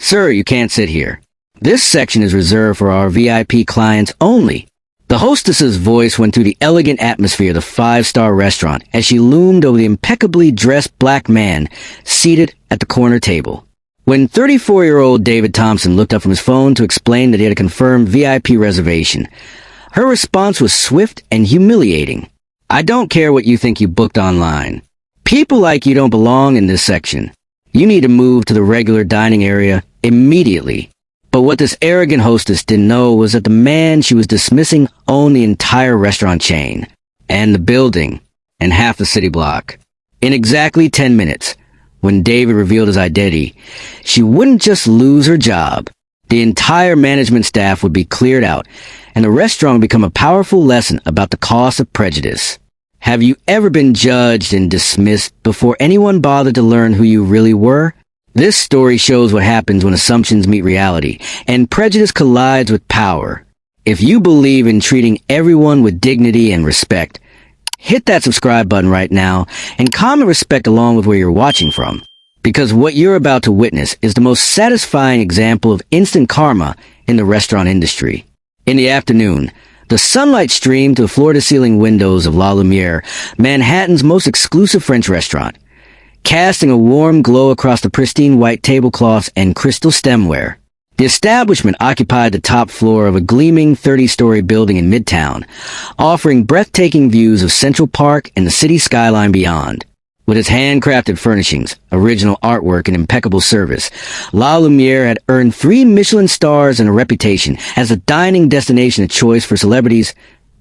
"Sir, you can't sit here. This section is reserved for our VIP clients only." The hostess's voice went through the elegant atmosphere of the five-star restaurant as she loomed over the impeccably dressed black man seated at the corner table. When 34-year-old David Thompson looked up from his phone to explain that he had a confirmed VIP reservation, her response was swift and humiliating. "I don't care what you think you booked online. People like you don't belong in this section. You need to move to the regular dining area immediately." But what this arrogant hostess didn't know was that the man she was dismissing owned the entire restaurant chain, and the building, and half the city block. In exactly 10 minutes, when David revealed his identity, she wouldn't just lose her job. The entire management staff would be cleared out, and the restaurant would become a powerful lesson about the cost of prejudice. Have you ever been judged and dismissed before anyone bothered to learn who you really were? This story shows what happens when assumptions meet reality, and prejudice collides with power. If you believe in treating everyone with dignity and respect, hit that subscribe button right now, and comment respect along with where you're watching from. Because what you're about to witness is the most satisfying example of instant karma in the restaurant industry. In the afternoon, the sunlight streamed to the floor-to-ceiling windows of La Lumière, Manhattan's most exclusive French restaurant, casting a warm glow across the pristine white tablecloths and crystal stemware. The establishment occupied the top floor of a gleaming 30-story building in Midtown, offering breathtaking views of Central Park and the city skyline beyond. With its handcrafted furnishings, original artwork, and impeccable service, La Lumière had earned 3 Michelin stars and a reputation as a dining destination of choice for celebrities,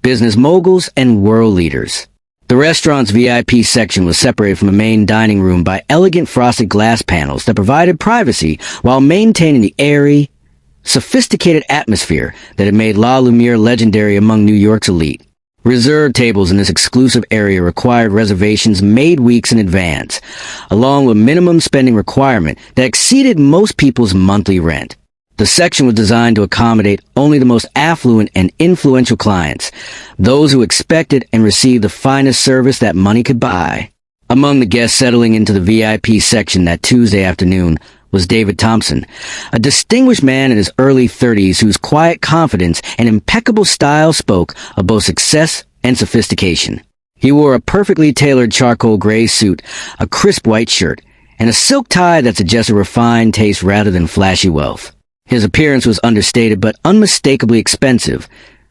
business moguls, and world leaders. The restaurant's VIP section was separated from the main dining room by elegant frosted glass panels that provided privacy while maintaining the airy, sophisticated atmosphere that had made La Lumière legendary among New York's elite. Reserved tables in this exclusive area required reservations made weeks in advance, along with minimum spending requirement that exceeded most people's monthly rent. The section was designed to accommodate only the most affluent and influential clients, those who expected and received the finest service that money could buy. Among the guests settling into the VIP section that Tuesday afternoon was David Thompson, a distinguished man in his early 30s whose quiet confidence and impeccable style spoke of both success and sophistication. He wore a perfectly tailored charcoal gray suit, a crisp white shirt, and a silk tie that suggested refined taste rather than flashy wealth. His appearance was understated but unmistakably expensive,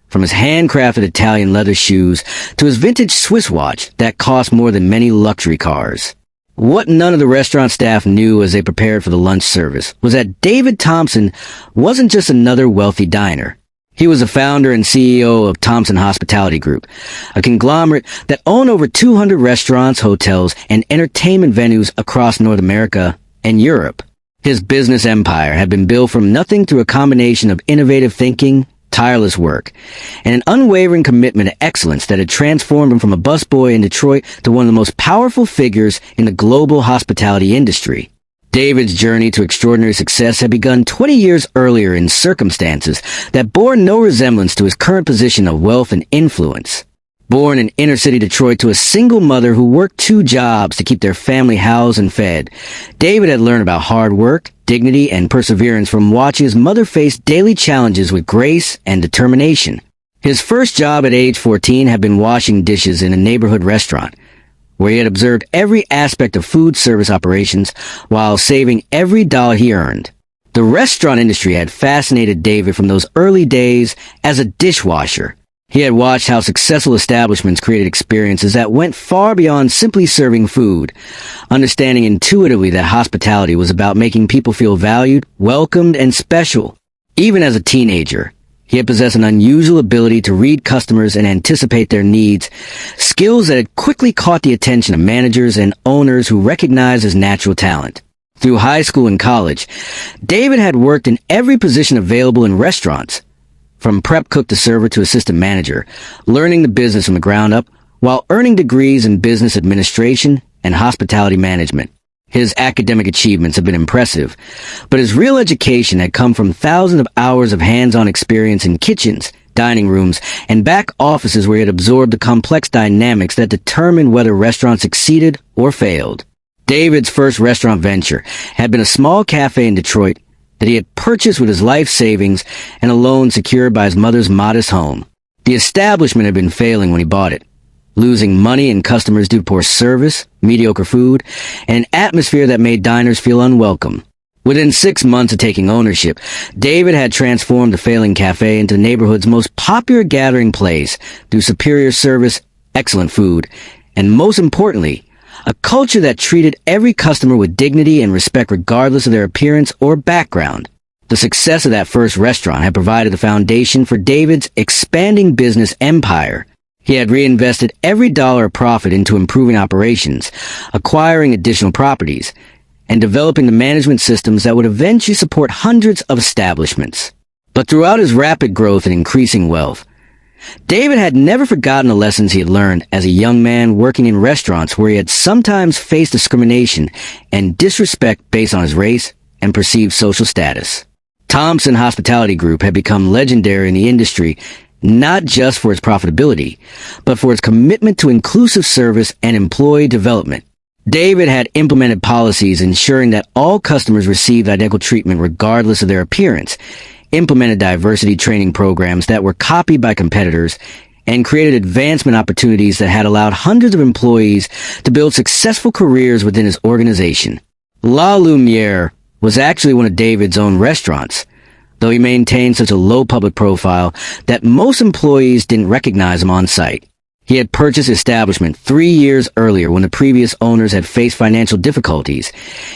from his handcrafted Italian leather shoes to his vintage Swiss watch that cost more than many luxury cars. What none of the restaurant staff knew as they prepared for the lunch service was that David Thompson wasn't just another wealthy diner. He was the founder and CEO of Thompson Hospitality Group, a conglomerate that owned over 200 restaurants, hotels, and entertainment venues across North America and Europe. His business empire had been built from nothing through a combination of innovative thinking, tireless work, and an unwavering commitment to excellence that had transformed him from a busboy in Detroit to one of the most powerful figures in the global hospitality industry. David's journey to extraordinary success had begun 20 years earlier in circumstances that bore no resemblance to his current position of wealth and influence. Born in inner-city Detroit to a single mother who worked 2 jobs to keep their family housed and fed, David had learned about hard work, dignity, and perseverance from watching his mother face daily challenges with grace and determination. His first job at age 14 had been washing dishes in a neighborhood restaurant, where he had observed every aspect of food service operations while saving every dollar he earned. The restaurant industry had fascinated David from those early days as a dishwasher. He had watched how successful establishments created experiences that went far beyond simply serving food, understanding intuitively that hospitality was about making people feel valued, welcomed, and special. Even as a teenager, he had possessed an unusual ability to read customers and anticipate their needs, skills that had quickly caught the attention of managers and owners who recognized his natural talent. Through high school and college, David had worked in every position available in restaurants, from prep cook to server to assistant manager, learning the business from the ground up while earning degrees in business administration and hospitality management. His academic achievements have been impressive, but his real education had come from thousands of hours of hands-on experience in kitchens, dining rooms, and back offices where he had absorbed the complex dynamics that determined whether restaurants succeeded or failed. David's first restaurant venture had been a small cafe in Detroit that he had purchased with his life savings and a loan secured by his mother's modest home. The establishment had been failing when he bought it, losing money and customers due to poor service, mediocre food, and an atmosphere that made diners feel unwelcome. Within 6 months of taking ownership, David had transformed the failing cafe into the neighborhood's most popular gathering place through superior service, excellent food, and most importantly, a culture that treated every customer with dignity and respect regardless of their appearance or background. The success of that first restaurant had provided the foundation for David's expanding business empire. He had reinvested every dollar of profit into improving operations, acquiring additional properties, and developing the management systems that would eventually support hundreds of establishments. But throughout his rapid growth and increasing wealth, David had never forgotten the lessons he had learned as a young man working in restaurants where he had sometimes faced discrimination and disrespect based on his race and perceived social status. Thompson Hospitality Group had become legendary in the industry not just for its profitability, but for its commitment to inclusive service and employee development. David had implemented policies ensuring that all customers received identical treatment regardless of their appearance, implemented diversity training programs that were copied by competitors, and created advancement opportunities that had allowed hundreds of employees to build successful careers within his organization. La Lumière was actually one of David's own restaurants, though he maintained such a low public profile that most employees didn't recognize him on site. He had purchased the establishment 3 years earlier when the previous owners had faced financial difficulties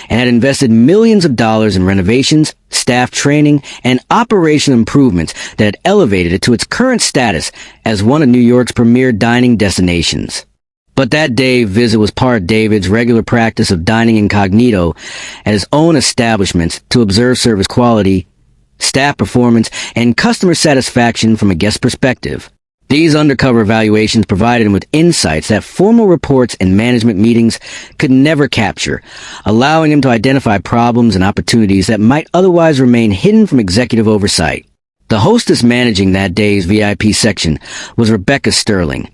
and had invested millions of dollars in renovations, staff training, and operational improvements that had elevated it to its current status as one of New York's premier dining destinations. But that day visit was part of David's regular practice of dining incognito at his own establishments to observe service quality, staff performance, and customer satisfaction from a guest perspective. These undercover evaluations provided him with insights that formal reports and management meetings could never capture, allowing him to identify problems and opportunities that might otherwise remain hidden from executive oversight. The hostess managing that day's VIP section was Rebecca Sterling,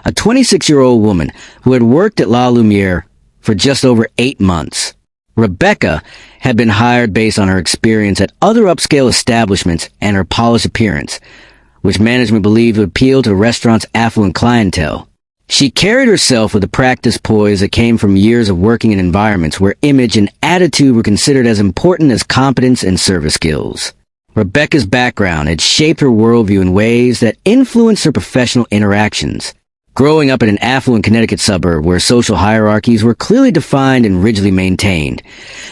a 26-year-old woman who had worked at La Lumière for just over 8 months. Rebecca had been hired based on her experience at other upscale establishments and her polished appearance, which management believed would appeal to the restaurant's affluent clientele. She carried herself with a practiced poise that came from years of working in environments where image and attitude were considered as important as competence and service skills. Rebecca's background had shaped her worldview in ways that influenced her professional interactions. Growing up in an affluent Connecticut suburb where social hierarchies were clearly defined and rigidly maintained,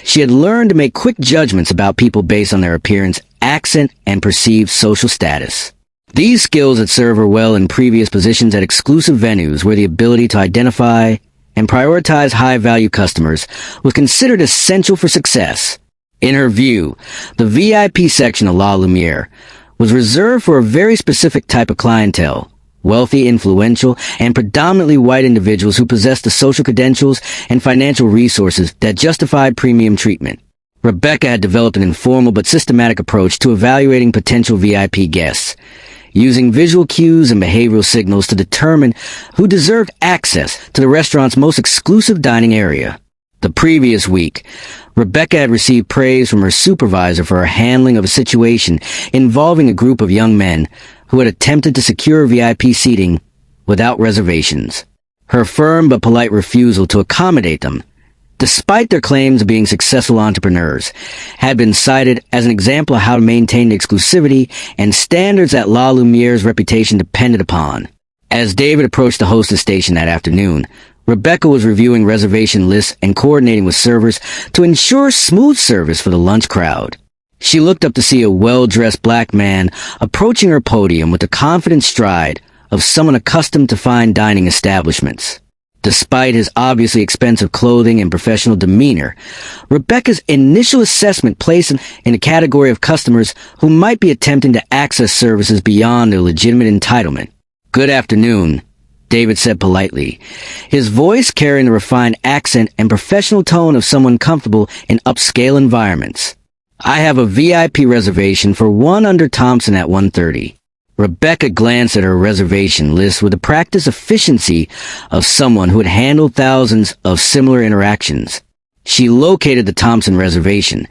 she had learned to make quick judgments about people based on their appearance, accent, and perceived social status. These skills had served her well in previous positions at exclusive venues where the ability to identify and prioritize high-value customers was considered essential for success. In her view, the VIP section of La Lumière was reserved for a very specific type of clientele, wealthy, influential, and predominantly white individuals who possessed the social credentials and financial resources that justified premium treatment. Rebecca had developed an informal but systematic approach to evaluating potential VIP guests, using visual cues and behavioral signals to determine who deserved access to the restaurant's most exclusive dining area. The previous week, Rebecca had received praise from her supervisor for her handling of a situation involving a group of young men who had attempted to secure VIP seating without reservations. Her firm but polite refusal to accommodate them, despite their claims of being successful entrepreneurs, had been cited as an example of how to maintain the exclusivity and standards that La Lumière's reputation depended upon. As David approached the hostess station that afternoon, Rebecca was reviewing reservation lists and coordinating with servers to ensure smooth service for the lunch crowd. She looked up to see a well-dressed black man approaching her podium with the confident stride of someone accustomed to fine dining establishments. Despite his obviously expensive clothing and professional demeanor, Rebecca's initial assessment placed him in a category of customers who might be attempting to access services beyond their legitimate entitlement. "Good afternoon," David said politely, his voice carrying the refined accent and professional tone of someone comfortable in upscale environments. "I have a VIP reservation for one under Thompson at 1:30. Rebecca glanced at her reservation list with the practiced efficiency of someone who had handled thousands of similar interactions. She located the Thompson reservation,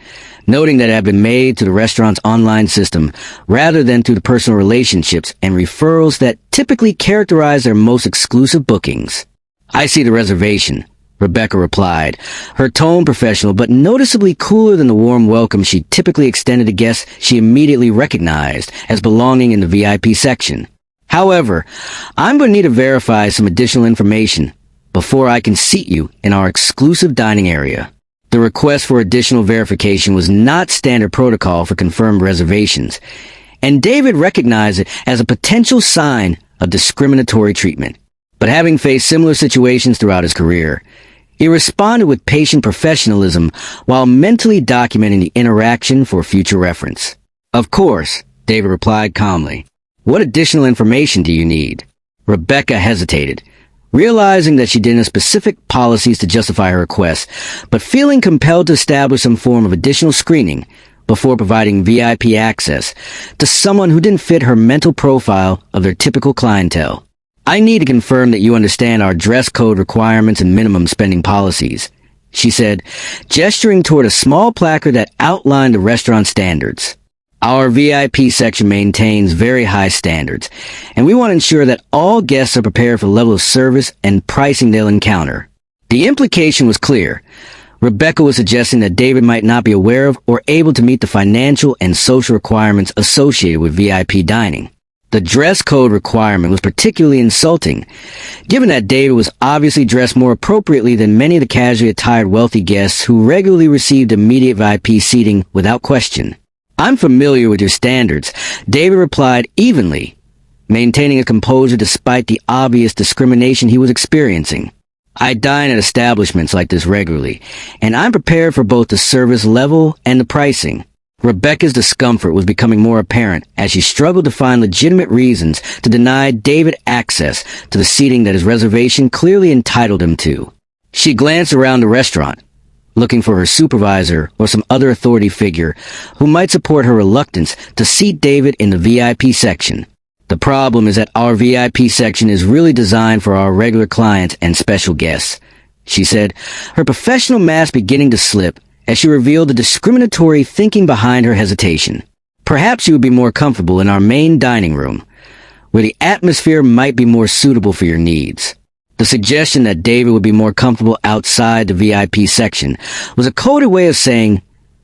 noting that it had been made to the restaurant's online system rather than through the personal relationships and referrals that typically characterize their most exclusive bookings. "I see the reservation," Rebecca replied, her tone professional but noticeably cooler than the warm welcome she typically extended to guests she immediately recognized as belonging in the VIP section. "However, I'm going to need to verify some additional information before I can seat you in our exclusive dining area." The request for additional verification was not standard protocol for confirmed reservations, and David recognized it as a potential sign of discriminatory treatment. But having faced similar situations throughout his career, he responded with patient professionalism while mentally documenting the interaction for future reference. "Of course," David replied calmly. "What additional information do you need?" Rebecca hesitated, realizing that she didn't have specific policies to justify her request, but feeling compelled to establish some form of additional screening before providing VIP access to someone who didn't fit her mental profile of their typical clientele. "I need to confirm that you understand our dress code requirements and minimum spending policies," she said, gesturing toward a small placard that outlined the restaurant standards. "Our VIP section maintains very high standards, and we want to ensure that all guests are prepared for the level of service and pricing they'll encounter." The implication was clear. Rebecca was suggesting that David might not be aware of or able to meet the financial and social requirements associated with VIP dining. The dress code requirement was particularly insulting, given that David was obviously dressed more appropriately than many of the casually attired wealthy guests who regularly received immediate VIP seating without question. "I'm familiar with your standards," David replied evenly, maintaining a composure despite the obvious discrimination he was experiencing. "I dine at establishments like this regularly, and I'm prepared for both the service level and the pricing." Rebecca's discomfort was becoming more apparent as she struggled to find legitimate reasons to deny David access to the seating that his reservation clearly entitled him to. She glanced around the restaurant, looking for her supervisor or some other authority figure who might support her reluctance to seat David in the VIP section. "The problem is that our VIP section is really designed for our regular clients and special guests," she said, her professional mask beginning to slip as she revealed the discriminatory thinking behind her hesitation. "Perhaps you would be more comfortable in our main dining room, where the atmosphere might be more suitable for your needs." The suggestion that David would be more comfortable outside the VIP section was a coded way of saying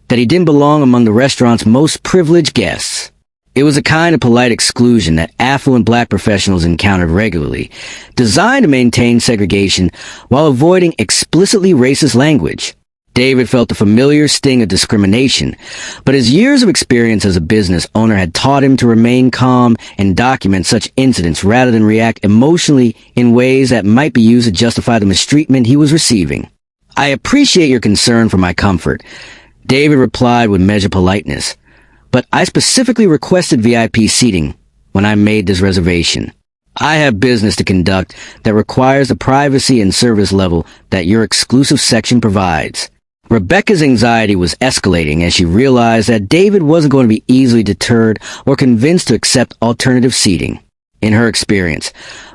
that he didn't belong among the restaurant's most privileged guests. It was a kind of polite exclusion that affluent black professionals encountered regularly, designed to maintain segregation while avoiding explicitly racist language. David felt the familiar sting of discrimination, but his years of experience as a business owner had taught him to remain calm and document such incidents rather than react emotionally in ways that might be used to justify the mistreatment he was receiving. "I appreciate your concern for my comfort," David replied with measured politeness, "but I specifically requested VIP seating when I made this reservation. I have business to conduct that requires the privacy and service level that your exclusive section provides." Rebecca's anxiety was escalating as she realized that David wasn't going to be easily deterred or convinced to accept alternative seating. In her experience,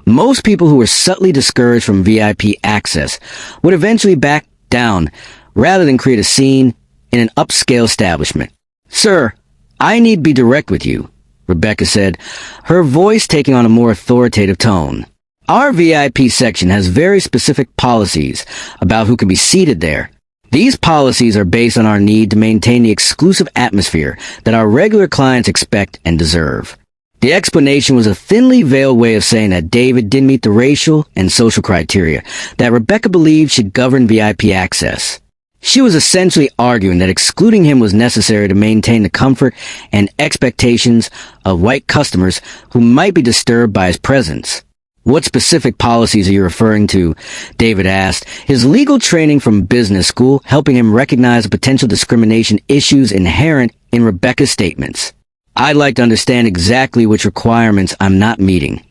most people who were subtly discouraged from VIP access would eventually back down rather than create a scene in an upscale establishment. "Sir, I need to be direct with you," Rebecca said, her voice taking on a more authoritative tone. "Our VIP section has very specific policies about who can be seated there. These policies are based on our need to maintain the exclusive atmosphere that our regular clients expect and deserve." The explanation was a thinly veiled way of saying that David didn't meet the racial and social criteria that Rebecca believed should govern VIP access. She was essentially arguing that excluding him was necessary to maintain the comfort and expectations of white customers who might be disturbed by his presence. "What specific policies are you referring to?" David asked, his legal training from business school helping him recognize the potential discrimination issues inherent in Rebecca's statements. "I'd like to understand exactly which requirements I'm not meeting.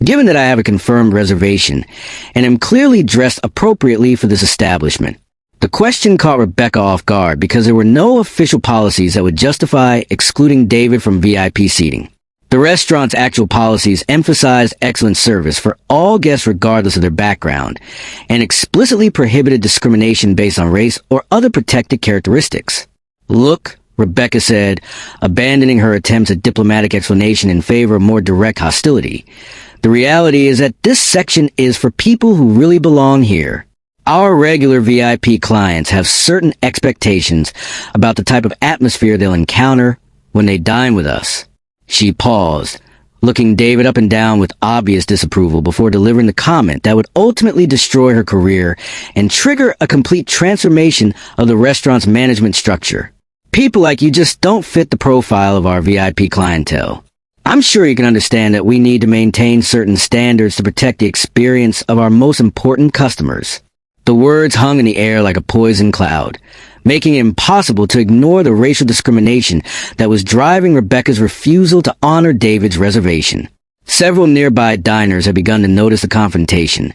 Given that I have a confirmed reservation and am clearly dressed appropriately for this establishment." The question caught Rebecca off guard because there were no official policies that would justify excluding David from VIP seating. The restaurant's actual policies emphasized excellent service for all guests regardless of their background, and explicitly prohibited discrimination based on race or other protected characteristics. "Look," Rebecca said, abandoning her attempts at diplomatic explanation in favor of more direct hostility. "The reality is that this section is for people who really belong here. Our regular VIP clients have certain expectations about the type of atmosphere they'll encounter when they dine with us." She paused, looking David up and down with obvious disapproval before delivering the comment that would ultimately destroy her career and trigger a complete transformation of the restaurant's management structure. "People like you just don't fit the profile of our VIP clientele. I'm sure you can understand that we need to maintain certain standards to protect the experience of our most important customers." The words hung in the air like a poison cloud, making it impossible to ignore the racial discrimination that was driving Rebecca's refusal to honor David's reservation. Several nearby diners had begun to notice the confrontation,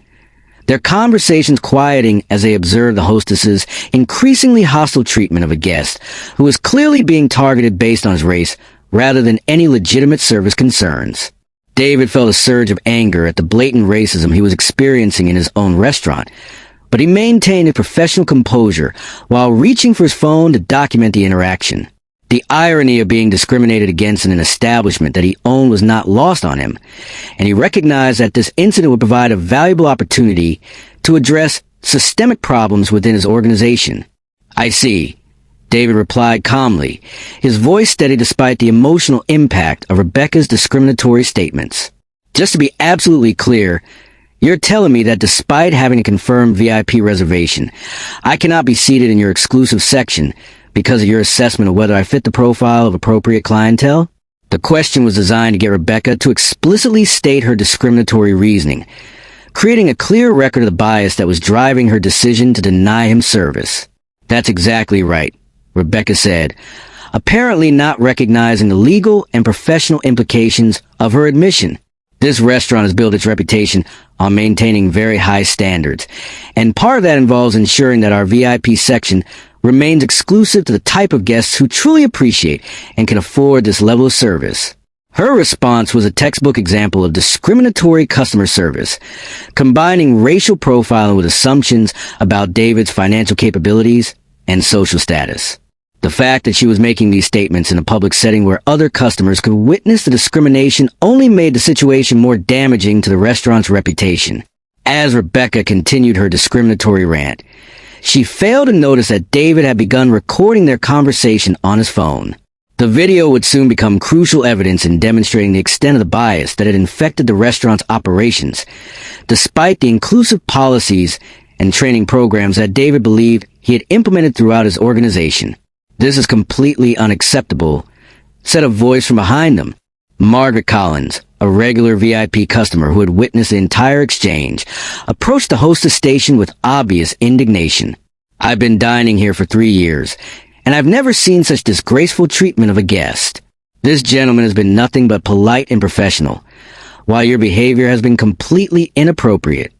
their conversations quieting as they observed the hostess's increasingly hostile treatment of a guest who was clearly being targeted based on his race rather than any legitimate service concerns. David felt a surge of anger at the blatant racism he was experiencing in his own restaurant, but he maintained his professional composure while reaching for his phone to document the interaction. The irony of being discriminated against in an establishment that he owned was not lost on him, and he recognized that this incident would provide a valuable opportunity to address systemic problems within his organization. "I see," David replied calmly, his voice steady despite the emotional impact of Rebecca's discriminatory statements. "Just to be absolutely clear, you're telling me that despite having a confirmed VIP reservation, I cannot be seated in your exclusive section because of your assessment of whether I fit the profile of appropriate clientele?" The question was designed to get Rebecca to explicitly state her discriminatory reasoning, creating a clear record of the bias that was driving her decision to deny him service. "That's exactly right," Rebecca said, apparently not recognizing the legal and professional implications of her admission. "This restaurant has built its reputation on maintaining very high standards, and part of that involves ensuring that our VIP section remains exclusive to the type of guests who truly appreciate and can afford this level of service." Her response was a textbook example of discriminatory customer service, combining racial profiling with assumptions about David's financial capabilities and social status. The fact that she was making these statements in a public setting where other customers could witness the discrimination only made the situation more damaging to the restaurant's reputation. As Rebecca continued her discriminatory rant, she failed to notice that David had begun recording their conversation on his phone. The video would soon become crucial evidence in demonstrating the extent of the bias that had infected the restaurant's operations, despite the inclusive policies and training programs that David believed he had implemented throughout his organization. "This is completely unacceptable," said a voice from behind them. Margaret Collins, a regular VIP customer who had witnessed the entire exchange, approached the hostess station with obvious indignation. "I've been dining here for 3 years, and I've never seen such disgraceful treatment of a guest. This gentleman has been nothing but polite and professional, while your behavior has been completely inappropriate."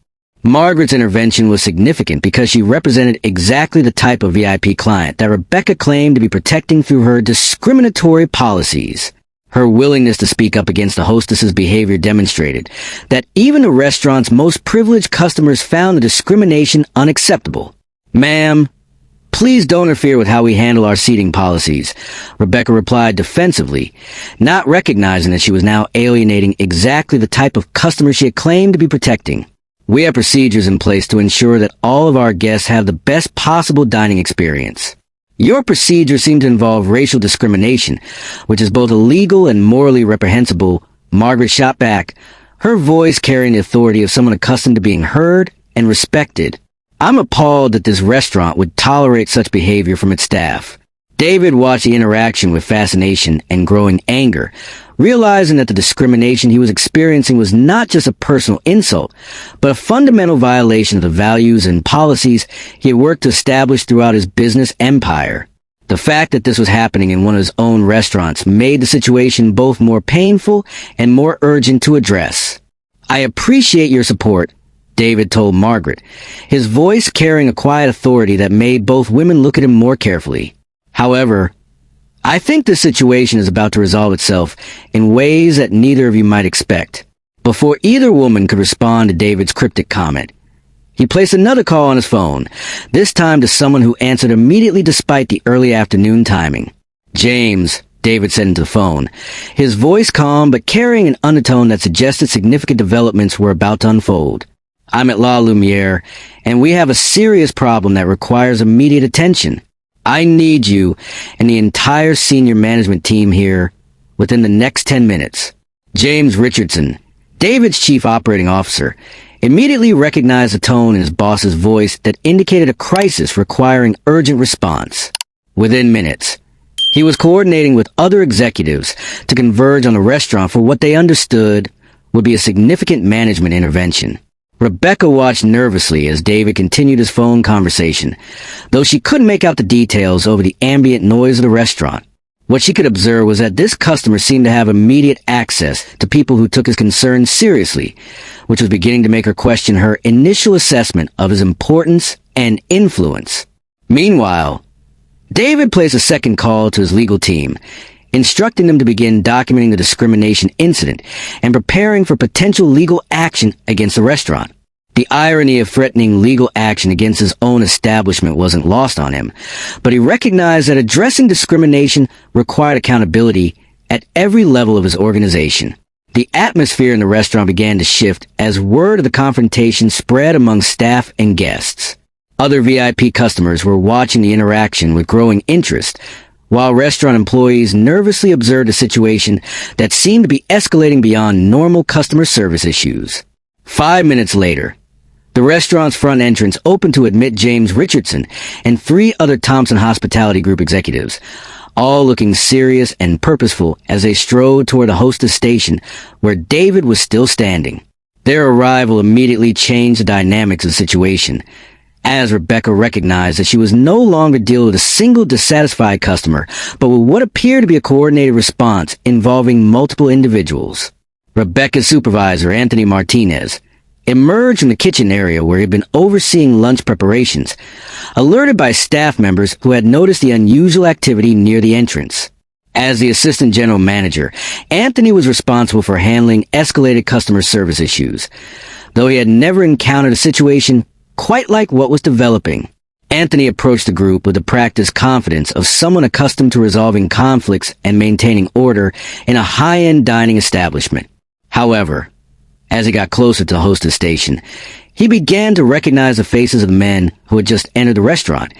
Margaret's intervention was significant because she represented exactly the type of VIP client that Rebecca claimed to be protecting through her discriminatory policies. Her willingness to speak up against the hostess's behavior demonstrated that even the restaurant's most privileged customers found the discrimination unacceptable. "Ma'am, please don't interfere with how we handle our seating policies," Rebecca replied defensively, not recognizing that she was now alienating exactly the type of customer she had claimed to be protecting. "We have procedures in place to ensure that all of our guests have the best possible dining experience. Your procedures seem to involve racial discrimination, which is both illegal and morally reprehensible," Margaret shot back, her voice carrying the authority of someone accustomed to being heard and respected. "I'm appalled that this restaurant would tolerate such behavior from its staff." David watched the interaction with fascination and growing anger, realizing that the discrimination he was experiencing was not just a personal insult, but a fundamental violation of the values and policies he had worked to establish throughout his business empire. The fact that this was happening in one of his own restaurants made the situation both more painful and more urgent to address. "I appreciate your support," David told Margaret, his voice carrying a quiet authority that made both women look at him more carefully. "However, I think this situation is about to resolve itself in ways that neither of you might expect. Before either woman could respond to David's cryptic comment, he placed another call on his phone, this time to someone who answered immediately despite the early afternoon timing. "James," David said into the phone, his voice calm but carrying an undertone that suggested significant developments were about to unfold. "I'm at La Lumière, and we have a serious problem that requires immediate attention. I need you and the entire senior management team here within the next 10 minutes. James Richardson, David's chief operating officer, immediately recognized a tone in his boss's voice that indicated a crisis requiring urgent response. Within minutes, he was coordinating with other executives to converge on the restaurant for what they understood would be a significant management intervention. Rebecca watched nervously as David continued his phone conversation, though she couldn't make out the details over the ambient noise of the restaurant. What she could observe was that this customer seemed to have immediate access to people who took his concerns seriously, which was beginning to make her question her initial assessment of his importance and influence. Meanwhile, David placed a second call to his legal team, instructing them to begin documenting the discrimination incident and preparing for potential legal action against the restaurant. The irony of threatening legal action against his own establishment wasn't lost on him, but he recognized that addressing discrimination required accountability at every level of his organization. The atmosphere in the restaurant began to shift as word of the confrontation spread among staff and guests. Other VIP customers were watching the interaction with growing interest, while restaurant employees nervously observed a situation that seemed to be escalating beyond normal customer service issues. 5 minutes later, the restaurant's front entrance opened to admit James Richardson and 3 other Thompson Hospitality Group executives, all looking serious and purposeful as they strode toward the hostess station where David was still standing. Their arrival immediately changed the dynamics of the situation, as Rebecca recognized that she was no longer dealing with a single dissatisfied customer, but with what appeared to be a coordinated response involving multiple individuals. Rebecca's supervisor, Anthony Martinez, emerged from the kitchen area where he had been overseeing lunch preparations, alerted by staff members who had noticed the unusual activity near the entrance. As the assistant general manager, Anthony was responsible for handling escalated customer service issues, though he had never encountered a situation quite like what was developing. Anthony approached the group with the practiced confidence of someone accustomed to resolving conflicts and maintaining order in a high-end dining establishment. However, as he got closer to the hostess station, he began to recognize the faces of the men who had just entered the restaurant,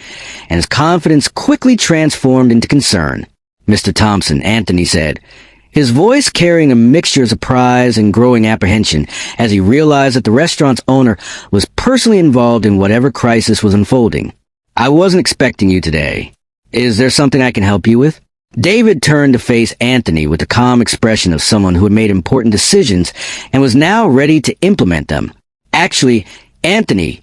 and his confidence quickly transformed into concern. "Mr. Thompson," Anthony said, his voice carrying a mixture of surprise and growing apprehension as he realized that the restaurant's owner was personally involved in whatever crisis was unfolding. "I wasn't expecting you today. Is there something I can help you with?" David turned to face Anthony with the calm expression of someone who had made important decisions and was now ready to implement them. "Actually, Anthony,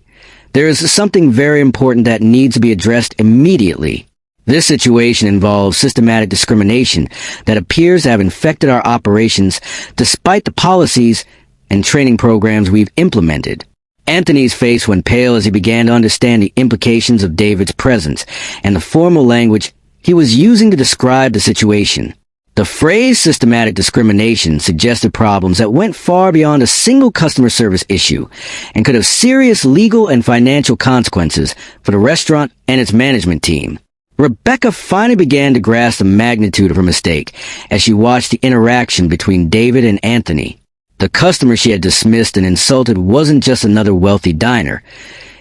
there is something very important that needs to be addressed immediately. This situation involves systematic discrimination that appears to have infected our operations despite the policies and training programs we've implemented." Anthony's face went pale as he began to understand the implications of David's presence and the formal language he was using to describe the situation. The phrase systematic discrimination suggested problems that went far beyond a single customer service issue and could have serious legal and financial consequences for the restaurant and its management team. Rebecca finally began to grasp the magnitude of her mistake as she watched the interaction between David and Anthony. The customer she had dismissed and insulted wasn't just another wealthy diner.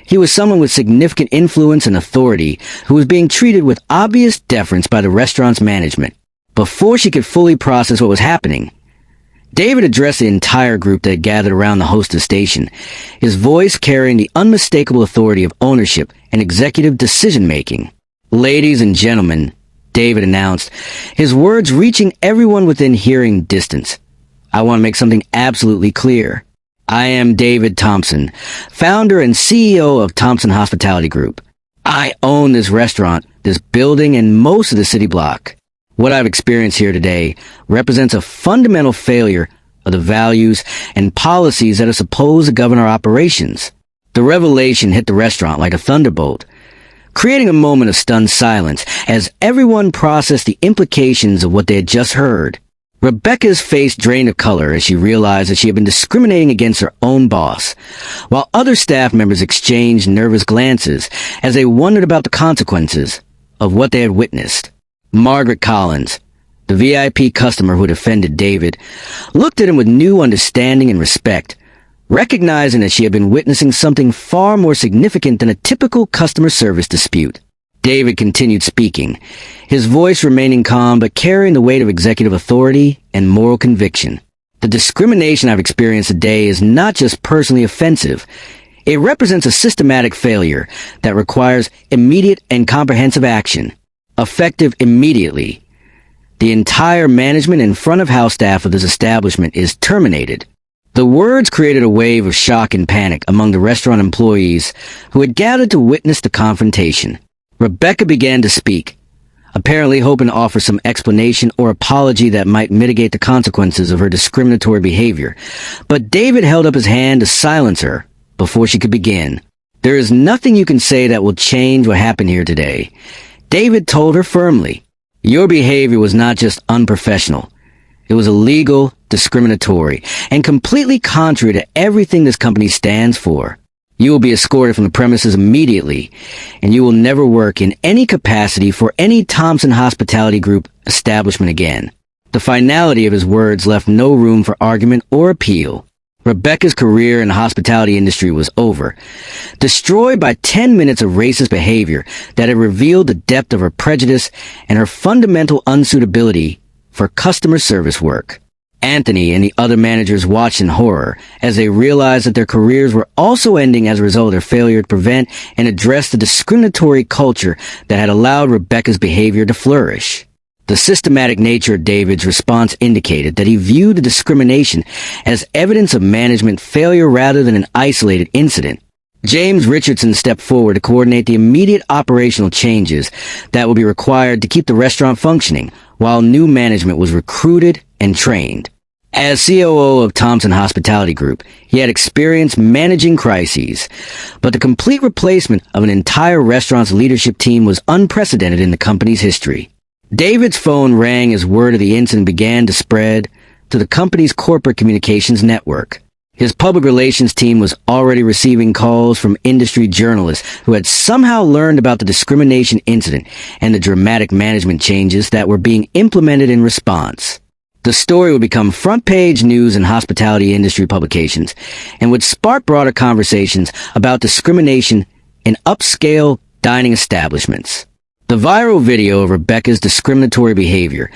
He was someone with significant influence and authority who was being treated with obvious deference by the restaurant's management. Before she could fully process what was happening, David addressed the entire group that had gathered around the hostess station, his voice carrying the unmistakable authority of ownership and executive decision-making. "Ladies and gentlemen," David announced, his words reaching everyone within hearing distance, "I want to make something absolutely clear. I am David Thompson, founder and CEO of Thompson Hospitality Group. I own this restaurant, this building, and most of the city block. What I've experienced here today represents a fundamental failure of the values and policies that are supposed to govern our operations." The revelation hit the restaurant like a thunderbolt. creating a moment of stunned silence as everyone processed the implications of what they had just heard. Rebecca's face drained of color as she realized that she had been discriminating against her own boss, while other staff members exchanged nervous glances as they wondered about the consequences of what they had witnessed. Margaret Collins, the VIP customer who had offended David, looked at him with new understanding and respect, recognizing that she had been witnessing something far more significant than a typical customer service dispute. David continued speaking, his voice remaining calm but carrying the weight of executive authority and moral conviction. The discrimination I've experienced today is not just personally offensive. It represents a systematic failure that requires immediate and comprehensive action, effective immediately. The entire management and front of house staff of this establishment is terminated. The words created a wave of shock and panic among the restaurant employees who had gathered to witness the confrontation. Rebecca began to speak, apparently hoping to offer some explanation or apology that might mitigate the consequences of her discriminatory behavior, but David held up his hand to silence her before she could begin. "There is nothing you can say that will change what happened here today," David told her firmly. "Your behavior was not just unprofessional. It was illegal, discriminatory, and completely contrary to everything this company stands for. You will be escorted from the premises immediately, and you will never work in any capacity for any Thompson Hospitality Group establishment again." The finality of his words left no room for argument or appeal. Rebecca's career in the hospitality industry was over, destroyed by 10 minutes of racist behavior that had revealed the depth of her prejudice and her fundamental unsuitability for customer service work. Anthony and the other managers watched in horror as they realized that their careers were also ending as a result of their failure to prevent and address the discriminatory culture that had allowed Rebecca's behavior to flourish. The systematic nature of David's response indicated that he viewed the discrimination as evidence of management failure rather than an isolated incident. James Richardson stepped forward to coordinate the immediate operational changes that would be required to keep the restaurant functioning, while new management was recruited and trained. As COO of Thompson Hospitality Group, he had experience managing crises, but the complete replacement of an entire restaurant's leadership team was unprecedented in the company's history. David's phone rang as word of the incident began to spread to the company's corporate communications network. His public relations team was already receiving calls from industry journalists who had somehow learned about the discrimination incident and the dramatic management changes that were being implemented in response. The story would become front-page news in hospitality industry publications and would spark broader conversations about discrimination in upscale dining establishments. The viral video of Rebecca's discriminatory behavior,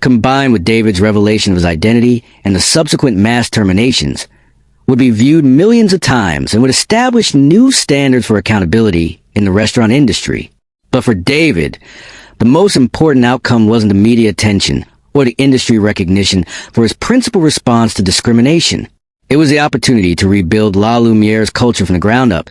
combined with David's revelation of his identity and the subsequent mass terminations, would be viewed millions of times and would establish new standards for accountability in the restaurant industry. But for David, the most important outcome wasn't the media attention or the industry recognition for his principal response to discrimination. It was the opportunity to rebuild Lumière's culture from the ground up,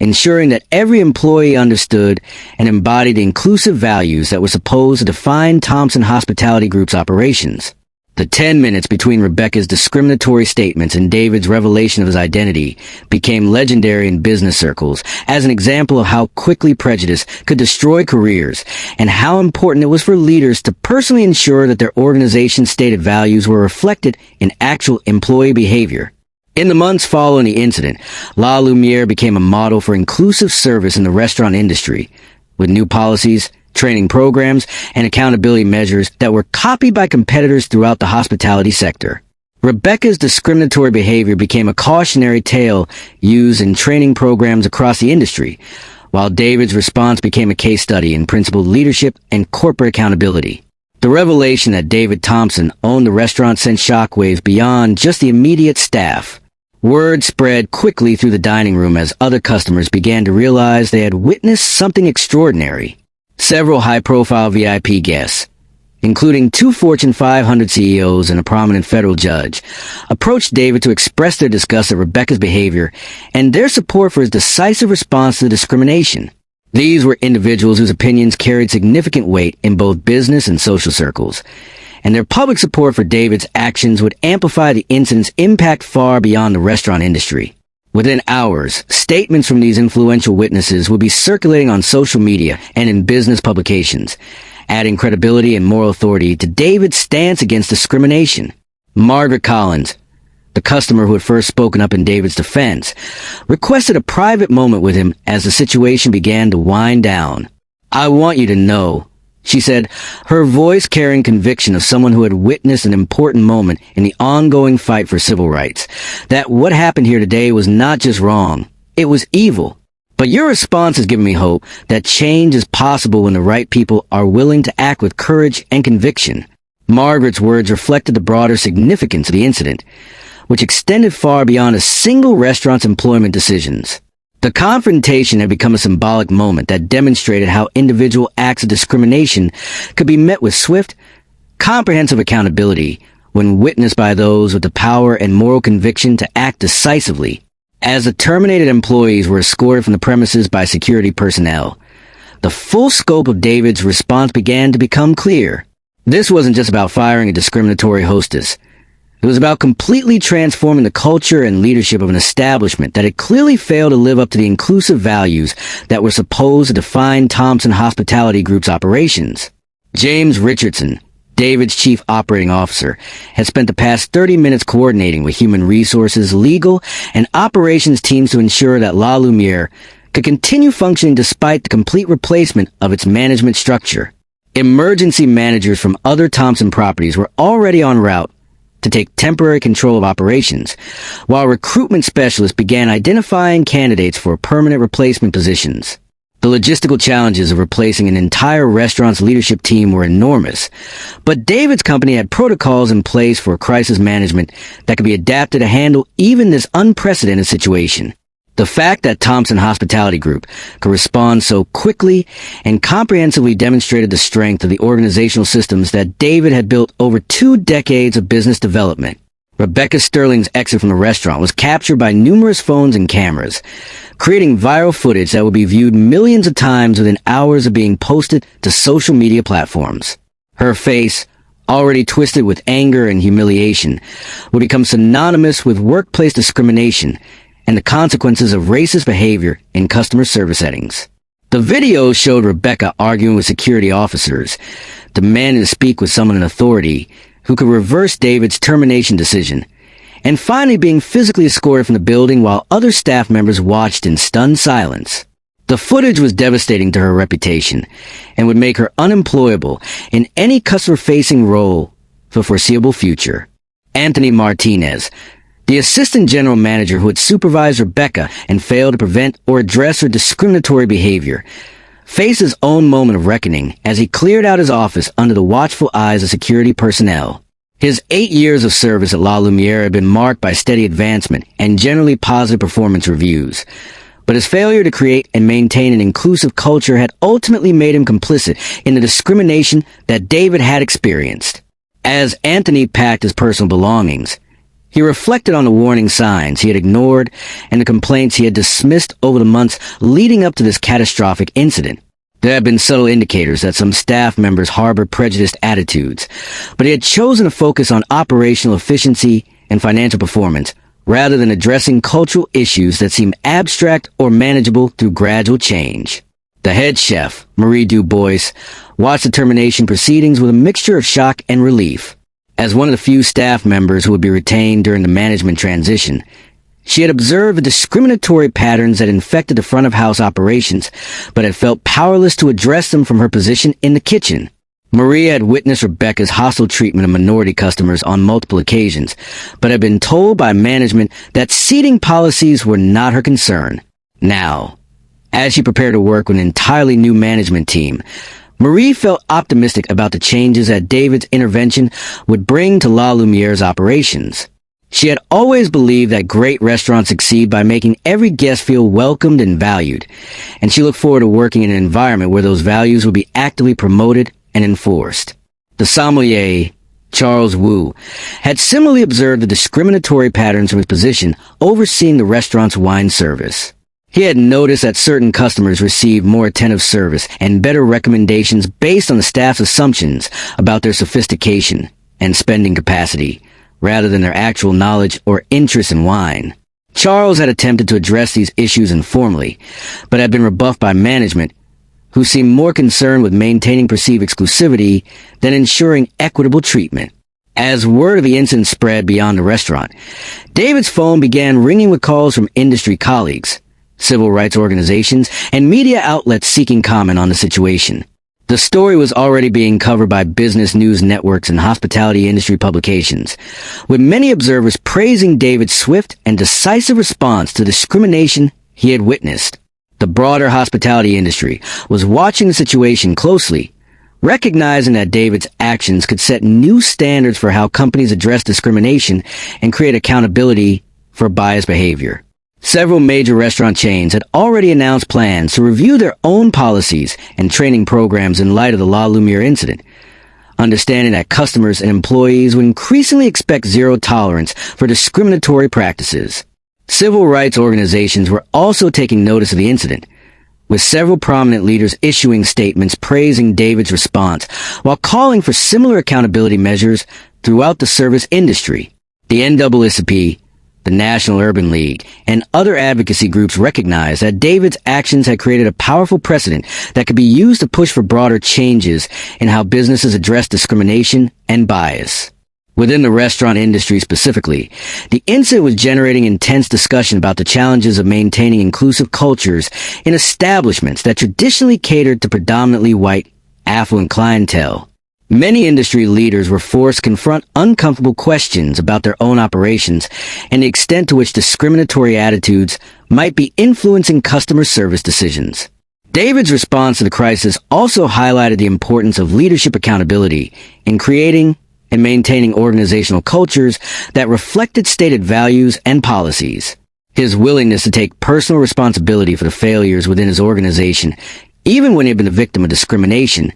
ensuring that every employee understood and embodied the inclusive values that were supposed to define Thompson Hospitality Group's operations. The 10 minutes between Rebecca's discriminatory statements and David's revelation of his identity became legendary in business circles as an example of how quickly prejudice could destroy careers and how important it was for leaders to personally ensure that their organization's stated values were reflected in actual employee behavior. In the months following the incident, La Lumière became a model for inclusive service in the restaurant industry, with new policies, training programs, and accountability measures that were copied by competitors throughout the hospitality sector. Rebecca's discriminatory behavior became a cautionary tale used in training programs across the industry, while David's response became a case study in principled leadership and corporate accountability. The revelation that David Thompson owned the restaurant sent shockwaves beyond just the immediate staff. Word spread quickly through the dining room as other customers began to realize they had witnessed something extraordinary. Several high-profile VIP guests, including 2 Fortune 500 CEOs and a prominent federal judge, approached David to express their disgust at Rebecca's behavior and their support for his decisive response to the discrimination. These were individuals whose opinions carried significant weight in both business and social circles, and their public support for David's actions would amplify the incident's impact far beyond the restaurant industry. Within hours, statements from these influential witnesses would be circulating on social media and in business publications, adding credibility and moral authority to David's stance against discrimination. Margaret Collins, the customer who had first spoken up in David's defense, requested a private moment with him as the situation began to wind down. "I want you to know," she said, her voice carrying conviction of someone who had witnessed an important moment in the ongoing fight for civil rights, "that what happened here today was not just wrong, it was evil. But your response has given me hope that change is possible when the right people are willing to act with courage and conviction." Margaret's words reflected the broader significance of the incident, which extended far beyond a single restaurant's employment decisions. The confrontation had become a symbolic moment that demonstrated how individual acts of discrimination could be met with swift, comprehensive accountability when witnessed by those with the power and moral conviction to act decisively. As the terminated employees were escorted from the premises by security personnel, the full scope of David's response began to become clear. This wasn't just about firing a discriminatory hostess. It was about completely transforming the culture and leadership of an establishment that had clearly failed to live up to the inclusive values that were supposed to define Thompson Hospitality Group's operations. James Richardson, David's chief operating officer, had spent the past 30 minutes coordinating with human resources, legal, and operations teams to ensure that La Lumière could continue functioning despite the complete replacement of its management structure. Emergency managers from other Thompson properties were already en route to take temporary control of operations, while recruitment specialists began identifying candidates for permanent replacement positions. The logistical challenges of replacing an entire restaurant's leadership team were enormous, but David's company had protocols in place for crisis management that could be adapted to handle even this unprecedented situation. The fact that Thompson Hospitality Group could respond so quickly and comprehensively demonstrated the strength of the organizational systems that David had built over 2 decades of business development. Rebecca Sterling's exit from the restaurant was captured by numerous phones and cameras, creating viral footage that would be viewed millions of times within hours of being posted to social media platforms. Her face, already twisted with anger and humiliation, would become synonymous with workplace discrimination and the consequences of racist behavior in customer service settings. The video showed Rebecca arguing with security officers, demanding to speak with someone in authority who could reverse David's termination decision, and finally being physically escorted from the building while other staff members watched in stunned silence. The footage was devastating to her reputation and would make her unemployable in any customer-facing role for the foreseeable future. Anthony Martinez, the assistant general manager who had supervised Rebecca and failed to prevent or address her discriminatory behavior, faced his own moment of reckoning as he cleared out his office under the watchful eyes of security personnel. His 8 years of service at La Lumière had been marked by steady advancement and generally positive performance reviews, but his failure to create and maintain an inclusive culture had ultimately made him complicit in the discrimination that David had experienced. As Anthony packed his personal belongings, he reflected on the warning signs he had ignored and the complaints he had dismissed over the months leading up to this catastrophic incident. There had been subtle indicators that some staff members harbored prejudiced attitudes, but he had chosen to focus on operational efficiency and financial performance rather than addressing cultural issues that seemed abstract or manageable through gradual change. The head chef, Marie Dubois, watched the termination proceedings with a mixture of shock and relief. As one of the few staff members who would be retained during the management transition, she had observed the discriminatory patterns that infected the front-of-house operations, but had felt powerless to address them from her position in the kitchen. Maria had witnessed Rebecca's hostile treatment of minority customers on multiple occasions, but had been told by management that seating policies were not her concern. Now, as she prepared to work with an entirely new management team, Marie felt optimistic about the changes that David's intervention would bring to La Lumière's operations. She had always believed that great restaurants succeed by making every guest feel welcomed and valued, and she looked forward to working in an environment where those values would be actively promoted and enforced. The sommelier, Charles Wu, had similarly observed the discriminatory patterns from his position overseeing the restaurant's wine service. He had noticed that certain customers received more attentive service and better recommendations based on the staff's assumptions about their sophistication and spending capacity, rather than their actual knowledge or interest in wine. Charles had attempted to address these issues informally, but had been rebuffed by management, who seemed more concerned with maintaining perceived exclusivity than ensuring equitable treatment. As word of the incident spread beyond the restaurant, David's phone began ringing with calls from industry colleagues, civil rights organizations, and media outlets seeking comment on the situation. The story was already being covered by business news networks and hospitality industry publications, with many observers praising David's swift and decisive response to discrimination he had witnessed. The broader hospitality industry was watching the situation closely, recognizing that David's actions could set new standards for how companies address discrimination and create accountability for biased behavior. Several major restaurant chains had already announced plans to review their own policies and training programs in light of the Lumière incident, understanding that customers and employees would increasingly expect zero tolerance for discriminatory practices. Civil rights organizations were also taking notice of the incident, with several prominent leaders issuing statements praising David's response while calling for similar accountability measures throughout the service industry. The NAACP, the National Urban League, and other advocacy groups recognized that David's actions had created a powerful precedent that could be used to push for broader changes in how businesses address discrimination and bias. Within the restaurant industry specifically, the incident was generating intense discussion about the challenges of maintaining inclusive cultures in establishments that traditionally catered to predominantly white, affluent clientele. Many industry leaders were forced to confront uncomfortable questions about their own operations and the extent to which discriminatory attitudes might be influencing customer service decisions. David's response to the crisis also highlighted the importance of leadership accountability in creating and maintaining organizational cultures that reflected stated values and policies. His willingness to take personal responsibility for the failures within his organization, even when he had been a victim of discrimination,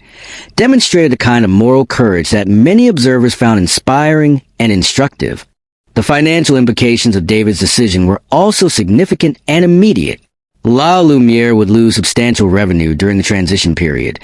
demonstrated the kind of moral courage that many observers found inspiring and instructive. The financial implications of David's decision were also significant and immediate. Lumière would lose substantial revenue during the transition period,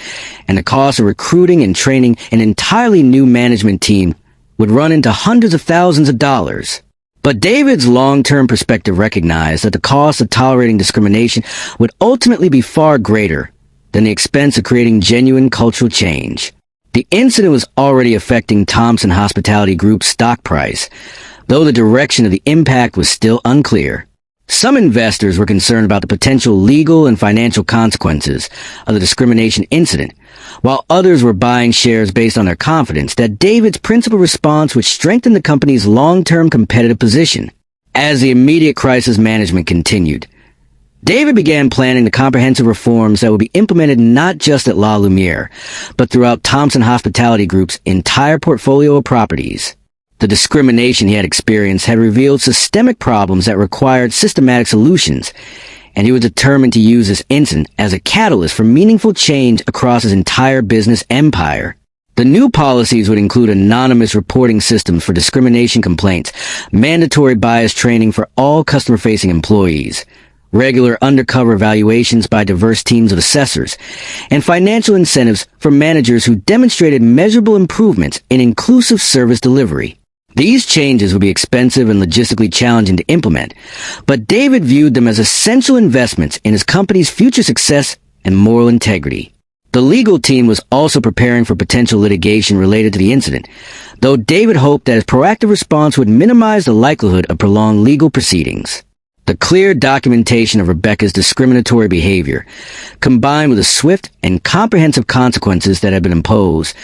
and the cost of recruiting and training an entirely new management team would run into hundreds of thousands of dollars. But David's long-term perspective recognized that the cost of tolerating discrimination would ultimately be far greater than the expense of creating genuine cultural change. The incident was already affecting Thompson Hospitality Group's stock price, though the direction of the impact was still unclear. Some investors were concerned about the potential legal and financial consequences of the discrimination incident, while others were buying shares based on their confidence that David's principal response would strengthen the company's long-term competitive position. As the immediate crisis management continued, David began planning the comprehensive reforms that would be implemented not just at Lumière, but throughout Thompson Hospitality Group's entire portfolio of properties. The discrimination he had experienced had revealed systemic problems that required systematic solutions, and he was determined to use this incident as a catalyst for meaningful change across his entire business empire. The new policies would include anonymous reporting systems for discrimination complaints, mandatory bias training for all customer-facing employees, regular undercover evaluations by diverse teams of assessors, and financial incentives for managers who demonstrated measurable improvements in inclusive service delivery. These changes would be expensive and logistically challenging to implement, but David viewed them as essential investments in his company's future success and moral integrity. The legal team was also preparing for potential litigation related to the incident, though David hoped that his proactive response would minimize the likelihood of prolonged legal proceedings. The clear documentation of Rebecca's discriminatory behavior, combined with the swift and comprehensive consequences that had been imposed,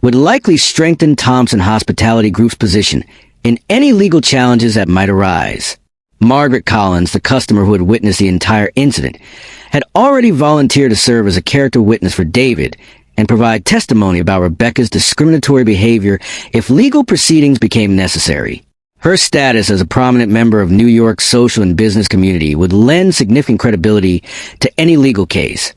would likely strengthen Thompson Hospitality Group's position in any legal challenges that might arise. Margaret Collins, the customer who had witnessed the entire incident, had already volunteered to serve as a character witness for David and provide testimony about Rebecca's discriminatory behavior if legal proceedings became necessary. Her status as a prominent member of New York's social and business community would lend significant credibility to any legal case,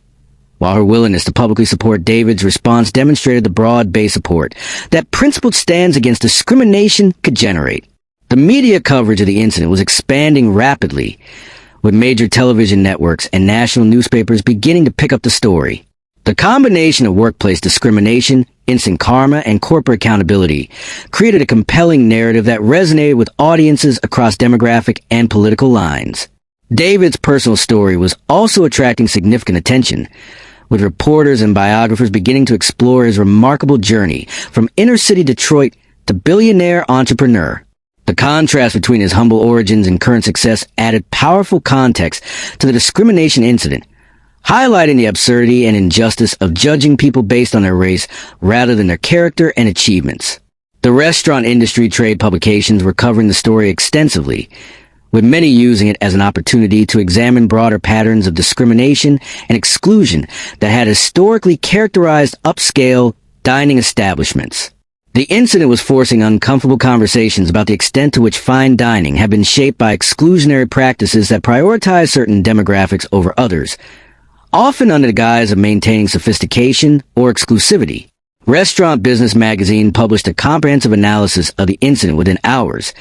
while her willingness to publicly support David's response demonstrated the broad-based support that principled stands against discrimination could generate. The media coverage of the incident was expanding rapidly, with major television networks and national newspapers beginning to pick up the story. The combination of workplace discrimination, instant karma, and corporate accountability, created a compelling narrative that resonated with audiences across demographic and political lines. David's personal story was also attracting significant attention, with reporters and biographers beginning to explore his remarkable journey from inner-city Detroit to billionaire entrepreneur. The contrast between his humble origins and current success added powerful context to the discrimination incident, highlighting the absurdity and injustice of judging people based on their race rather than their character and achievements. The restaurant industry trade publications were covering the story extensively, with many using it as an opportunity to examine broader patterns of discrimination and exclusion that had historically characterized upscale dining establishments. The incident was forcing uncomfortable conversations about the extent to which fine dining had been shaped by exclusionary practices that prioritize certain demographics over others, often under the guise of maintaining sophistication or exclusivity. Restaurant Business Magazine published a comprehensive analysis of the incident within hours,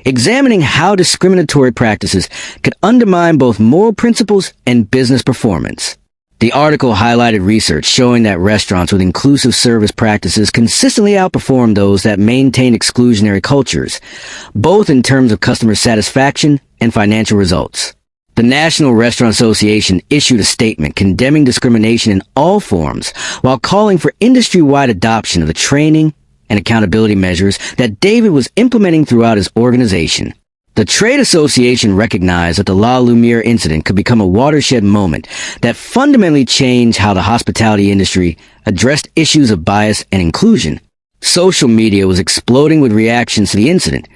examining how discriminatory practices could undermine both moral principles and business performance. The article highlighted research showing that restaurants with inclusive service practices consistently outperformed those that maintained exclusionary cultures, both in terms of customer satisfaction and financial results. The National Restaurant Association issued a statement condemning discrimination in all forms while calling for industry-wide adoption of the training and accountability measures that David was implementing throughout his organization. The trade association recognized that the La Lumière incident could become a watershed moment that fundamentally changed how the hospitality industry addressed issues of bias and inclusion. Social media was exploding with reactions to the incident,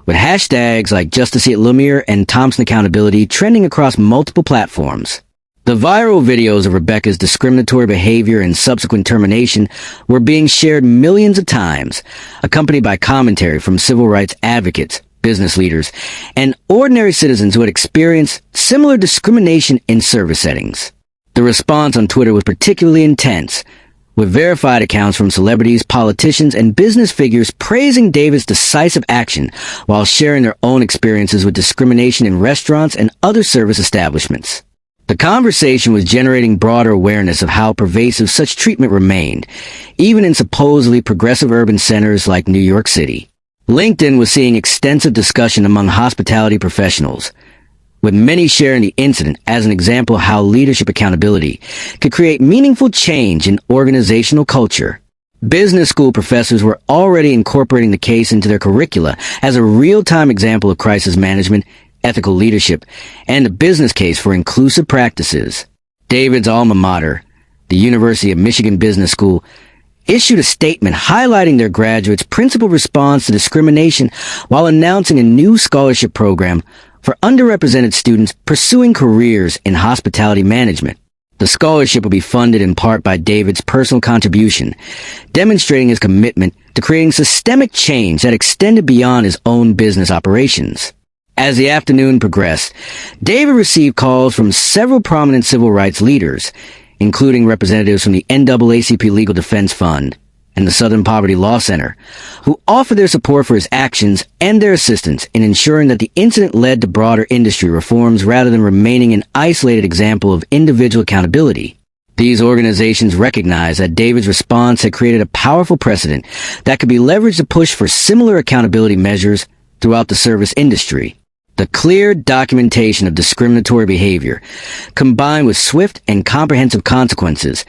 with hashtags like 𝗧𝗵𝗲 and Thompson Accountability trending across multiple platforms. The viral videos of Rebecca's discriminatory behavior and subsequent termination were being shared millions of times, accompanied by commentary from civil rights advocates, business leaders, and ordinary citizens who had experienced similar discrimination in service settings. The response on Twitter was particularly intense, with verified accounts from celebrities, politicians, and business figures praising David's decisive action while sharing their own experiences with discrimination in restaurants and other service establishments. The conversation was generating broader awareness of how pervasive such treatment remained, even in supposedly progressive urban centers like New York City. LinkedIn was seeing extensive discussion among hospitality professionals, with many sharing the incident as an example of how leadership accountability could create meaningful change in organizational culture. Business school professors were already incorporating the case into their curricula as a real-time example of crisis management, ethical leadership, and a business case for inclusive practices. David's alma mater, the University of Michigan Business School, issued a statement highlighting their graduates' principled response to discrimination while announcing a new scholarship program for underrepresented students pursuing careers in hospitality management. The scholarship will be funded in part by David's personal contribution, demonstrating his commitment to creating systemic change that extended beyond his own business operations. As the afternoon progressed, David received calls from several prominent civil rights leaders, including representatives from the NAACP Legal Defense Fund and the Southern Poverty Law Center, who offered their support for his actions and their assistance in ensuring that the incident led to broader industry reforms rather than remaining an isolated example of individual accountability. These organizations recognized that David's response had created a powerful precedent that could be leveraged to push for similar accountability measures throughout the service industry. The clear documentation of discriminatory behavior, combined with swift and comprehensive consequences,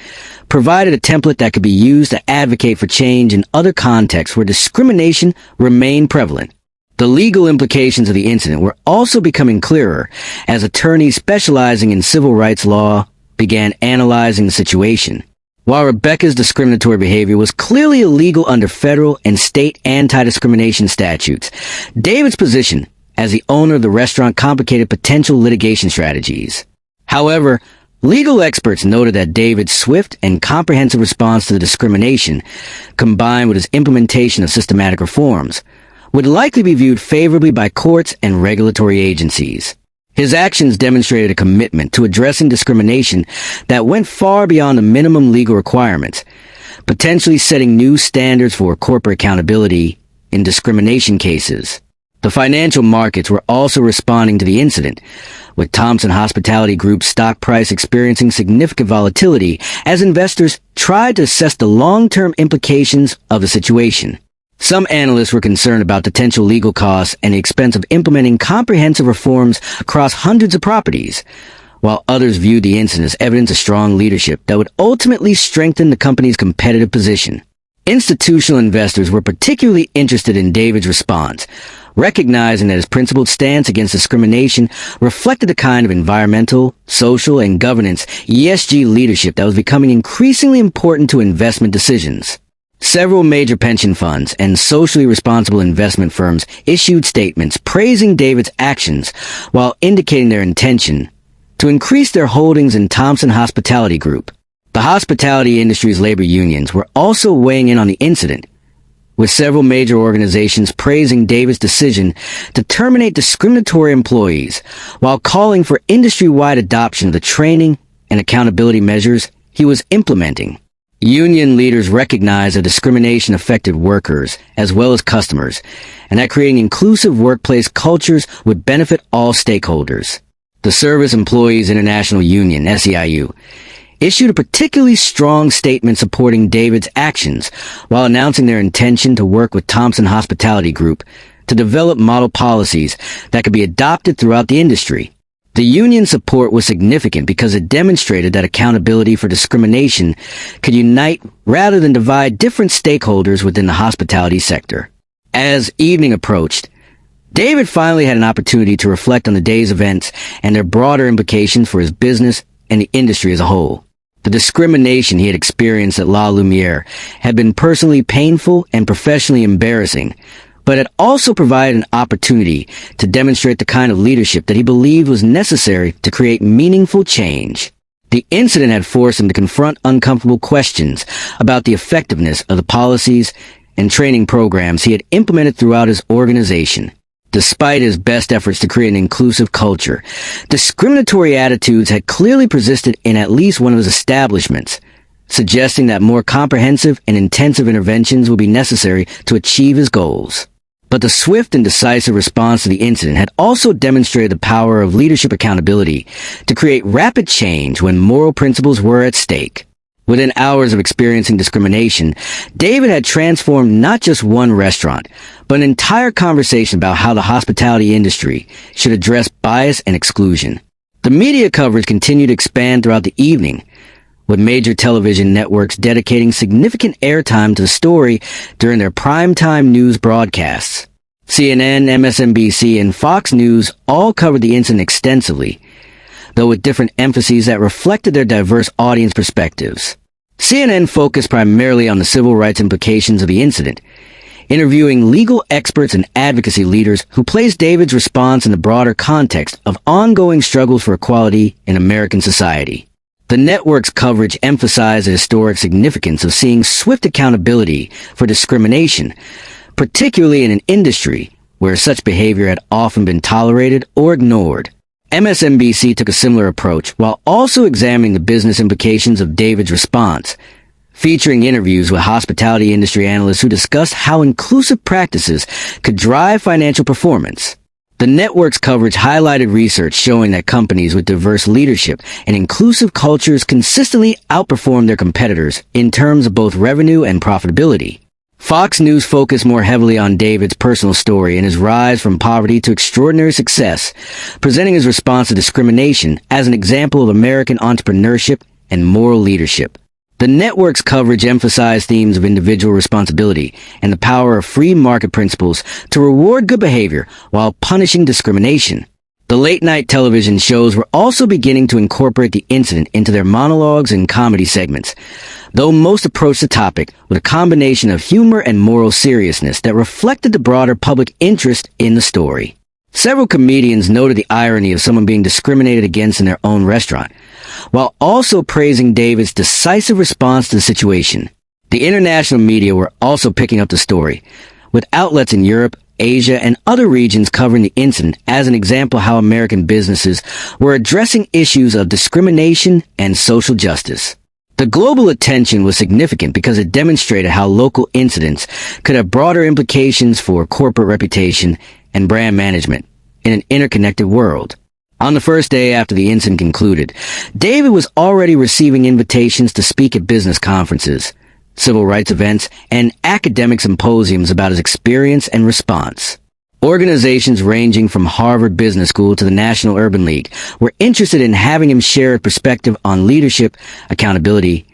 provided a template that could be used to advocate for change in other contexts where discrimination remained prevalent. The legal implications of the incident were also becoming clearer as attorneys specializing in civil rights law began analyzing the situation. While Rebecca's discriminatory behavior was clearly illegal under federal and state anti-discrimination statutes, David's position as the owner of the restaurant complicated potential litigation strategies. However, legal experts noted that David's swift and comprehensive response to the discrimination, combined with his implementation of systematic reforms, would likely be viewed favorably by courts and regulatory agencies. His actions demonstrated a commitment to addressing discrimination that went far beyond the minimum legal requirements, potentially setting new standards for corporate accountability in discrimination cases. The financial markets were also responding to the incident, with Thompson Hospitality Group's stock price experiencing significant volatility as investors tried to assess the long-term implications of the situation. Some analysts were concerned about potential legal costs and the expense of implementing comprehensive reforms across hundreds of properties, while others viewed the incident as evidence of strong leadership that would ultimately strengthen the company's competitive position. Institutional investors were particularly interested in David's response, recognizing that his principled stance against discrimination reflected the kind of environmental, social, and governance ESG leadership that was becoming increasingly important to investment decisions. Several major pension funds and socially responsible investment firms issued statements praising David's actions while indicating their intention to increase their holdings in Thompson Hospitality Group. The hospitality industry's labor unions were also weighing in on the incident, with several major organizations praising David's decision to terminate discriminatory employees while calling for industry-wide adoption of the training and accountability measures he was implementing. Union leaders recognized that discrimination affected workers as well as customers, and that creating inclusive workplace cultures would benefit all stakeholders. The Service Employees International Union, SEIU, issued a particularly strong statement supporting David's actions while announcing their intention to work with Thompson Hospitality Group to develop model policies that could be adopted throughout the industry. The union support was significant because it demonstrated that accountability for discrimination could unite rather than divide different stakeholders within the hospitality sector. As evening approached, David finally had an opportunity to reflect on the day's events and their broader implications for his business and the industry as a whole. The discrimination he had experienced at La Lumière had been personally painful and professionally embarrassing, but it also provided an opportunity to demonstrate the kind of leadership that he believed was necessary to create meaningful change. The incident had forced him to confront uncomfortable questions about the effectiveness of the policies and training programs he had implemented throughout his organization. Despite his best efforts to create an inclusive culture, discriminatory attitudes had clearly persisted in at least one of his establishments, suggesting that more comprehensive and intensive interventions would be necessary to achieve his goals. But the swift and decisive response to the incident had also demonstrated the power of leadership accountability to create rapid change when moral principles were at stake. Within hours of experiencing discrimination, David had transformed not just one restaurant, but an entire conversation about how the hospitality industry should address bias and exclusion. The media coverage continued to expand throughout the evening, with major television networks dedicating significant airtime to the story during their primetime news broadcasts. CNN, MSNBC, and Fox News all covered the incident extensively, though with different emphases that reflected their diverse audience perspectives. CNN focused primarily on the civil rights implications of the incident, interviewing legal experts and advocacy leaders who placed David's response in the broader context of ongoing struggles for equality in American society. The network's coverage emphasized the historic significance of seeing swift accountability for discrimination, particularly in an industry where such behavior had often been tolerated or ignored. MSNBC took a similar approach while also examining the business implications of David's response, featuring interviews with hospitality industry analysts who discussed how inclusive practices could drive financial performance. The network's coverage highlighted research showing that companies with diverse leadership and inclusive cultures consistently outperform their competitors in terms of both revenue and profitability. Fox News focused more heavily on David's personal story and his rise from poverty to extraordinary success, presenting his response to discrimination as an example of American entrepreneurship and moral leadership. The network's coverage emphasized themes of individual responsibility and the power of free market principles to reward good behavior while punishing discrimination. The late-night television shows were also beginning to incorporate the incident into their monologues and comedy segments, though most approached the topic with a combination of humor and moral seriousness that reflected the broader public interest in the story. Several comedians noted the irony of someone being discriminated against in their own restaurant, while also praising David's decisive response to the situation. The international media were also picking up the story, with outlets in Europe, Asia, and other regions covering the incident as an example of how American businesses were addressing issues of discrimination and social justice. The global attention was significant because it demonstrated how local incidents could have broader implications for corporate reputation and brand management in an interconnected world. On the first day after the incident concluded, David was already receiving invitations to speak at business conferences, civil rights events, and academic symposiums about his experience and response. Organizations ranging from Harvard Business School to the National Urban League were interested in having him share a perspective on leadership, accountability,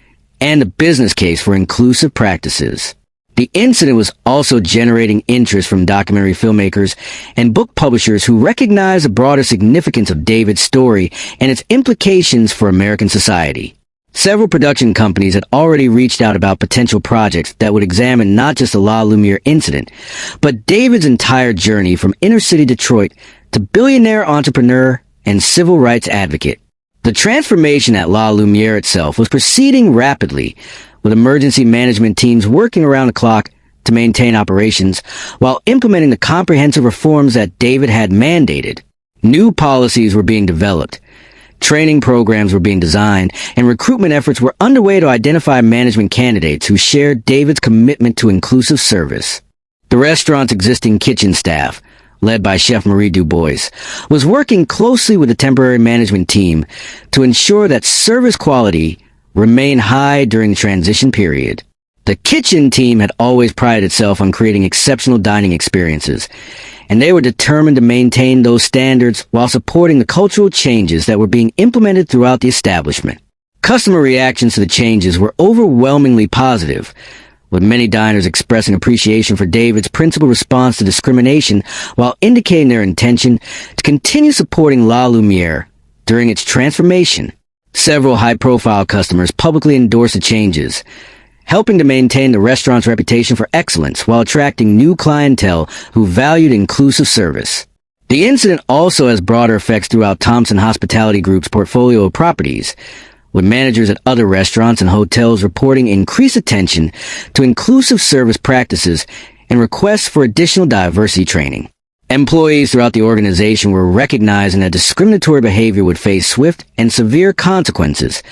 and the business case for inclusive practices. The incident was also generating interest from documentary filmmakers and book publishers who recognized the broader significance of David's story and its implications for American society. Several production companies had already reached out about potential projects that would examine not just the Lumière incident, but David's entire journey from inner-city Detroit to billionaire entrepreneur and civil rights advocate. The transformation at Lumière itself was proceeding rapidly, with emergency management teams working around the clock to maintain operations while implementing the comprehensive reforms that David had mandated. New policies were being developed, training programs were being designed, and recruitment efforts were underway to identify management candidates who shared David's commitment to inclusive service. The restaurant's existing kitchen staff, led by Chef Marie Dubois, was working closely with the temporary management team to ensure that service quality remained high during the transition period. The kitchen team had always prided itself on creating exceptional dining experiences, and they were determined to maintain those standards while supporting the cultural changes that were being implemented throughout the establishment. Customer reactions to the changes were overwhelmingly positive, with many diners expressing appreciation for David's principled response to discrimination while indicating their intention to continue supporting Lumière during its transformation. Several high-profile customers publicly endorsed the changes, helping to maintain the restaurant's reputation for excellence while attracting new clientele who valued inclusive service. The incident also has broader effects throughout Thompson Hospitality Group's portfolio of properties, with managers at other restaurants and hotels reporting increased attention to inclusive service practices and requests for additional diversity training. Employees throughout the organization were recognizing that discriminatory behavior would face swift and severe consequences,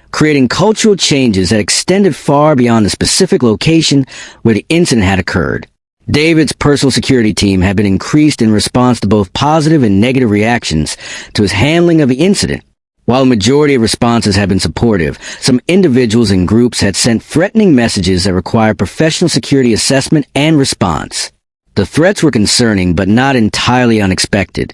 creating cultural changes that extended far beyond the specific location where the incident had occurred. David's personal security team had been increased in response to both positive and negative reactions to his handling of the incident. While the majority of responses had been supportive, some individuals and groups had sent threatening messages that required professional security assessment and response. The threats were concerning but not entirely unexpected,